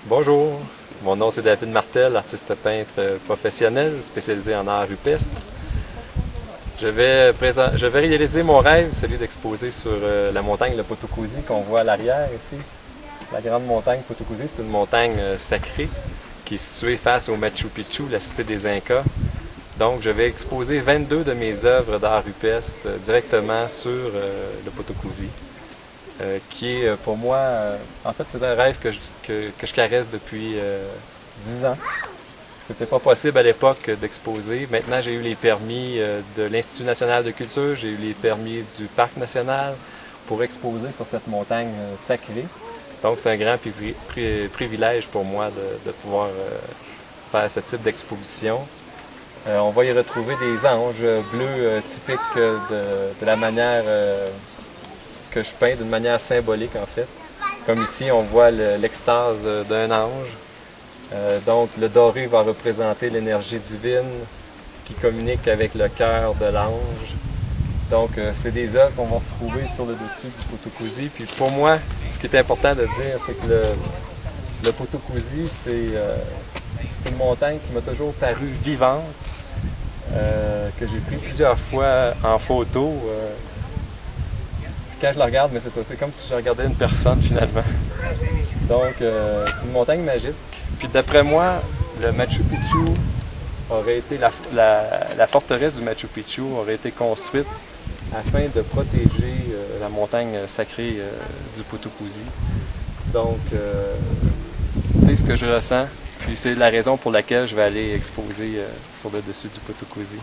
Bonjour, mon nom c'est David Martel, artiste peintre professionnel spécialisé en art rupestre. Je vais réaliser mon rêve, celui d'exposer sur la montagne, le Potocusi, qu'on voit à l'arrière ici. La grande montagne Potocusi, c'est une montagne sacrée qui est située face au Machu Picchu, la cité des Incas. Donc je vais exposer 22 de mes œuvres d'art rupestre directement sur le Potocusi. Qui est pour moi, en fait c'est un rêve que je caresse depuis 10 ans. C'était pas possible à l'époque d'exposer. Maintenant j'ai eu les permis de l'Institut national de culture, j'ai eu les permis du Parc national pour exposer sur cette montagne sacrée. Donc c'est un grand privilège pour moi de pouvoir faire ce type d'exposition. On va y retrouver des anges bleus typiques de la manière que je peins, d'une manière symbolique en fait. Comme ici, on voit l'extase d'un ange. Donc le doré va représenter l'énergie divine qui communique avec le cœur de l'ange. Donc c'est des œuvres qu'on va retrouver sur le dessus du Potocusi. Puis pour moi, ce qui est important de dire, c'est que le Potocusi, c'est une montagne qui m'a toujours paru vivante, que j'ai pris plusieurs fois en photo. Quand je la regarde, mais c'est ça, c'est comme si je regardais une personne finalement. Donc c'est une montagne magique. Puis d'après moi, le Machu Picchu aurait été, la forteresse du Machu Picchu aurait été construite afin de protéger la montagne sacrée du Potocusi. Donc c'est ce que je ressens, puis c'est la raison pour laquelle je vais aller exposer sur le dessus du Potocusi.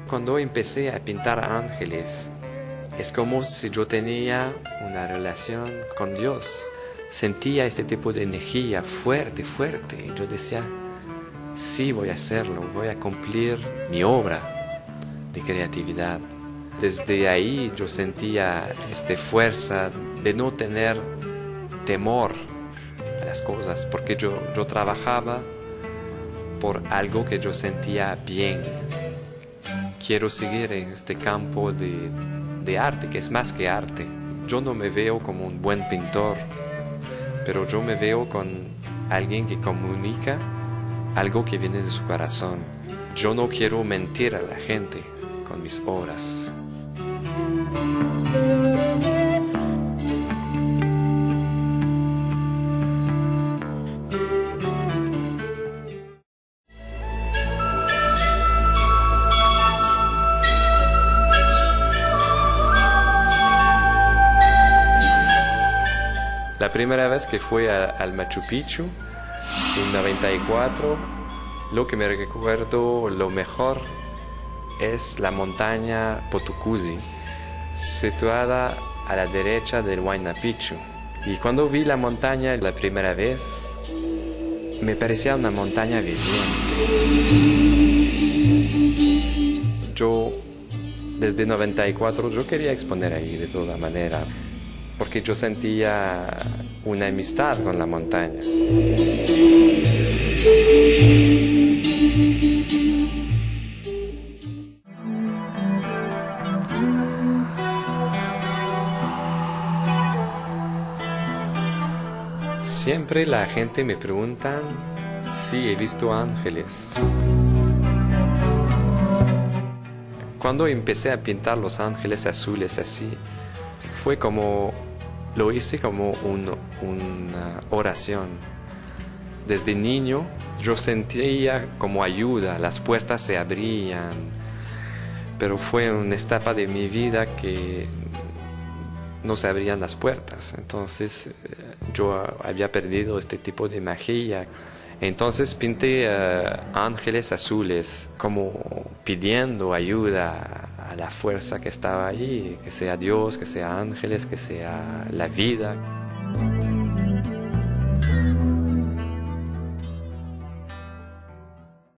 Cuando empecé a pintar ángeles, es como si yo tenía una relación con Dios. Sentía este tipo de energía fuerte, fuerte. Y yo decía, sí, voy a hacerlo, voy a cumplir mi obra de creatividad. Desde ahí yo sentía esta fuerza de no tener temor a las cosas, porque yo trabajaba por algo que yo sentía bien. Quiero seguir en este campo de arte, que es más que arte. Yo no me veo como un buen pintor, pero yo me veo con alguien que comunica algo que viene de su corazón. Yo no quiero mentir a la gente con mis obras. La primera vez que fui al Machu Picchu, en 94, lo que me recuerdo lo mejor es la montaña Potocusi, situada a la derecha del Huayna Picchu. Y cuando vi la montaña la primera vez, me parecía una montaña viviente. Yo, desde 94, yo quería exponer ahí de toda manera, porque yo sentía una amistad con la montaña. Siempre la gente me pregunta si he visto ángeles. Cuando empecé a pintar los ángeles azules así, lo hice como una oración. Desde niño yo sentía como ayuda, las puertas se abrían, pero fue una etapa de mi vida que no se abrían las puertas. Entonces yo había perdido este tipo de magia. Entonces pinté ángeles azules, como pidiendo ayuda a la fuerza que estaba ahí, que sea Dios, que sea ángeles, que sea la vida.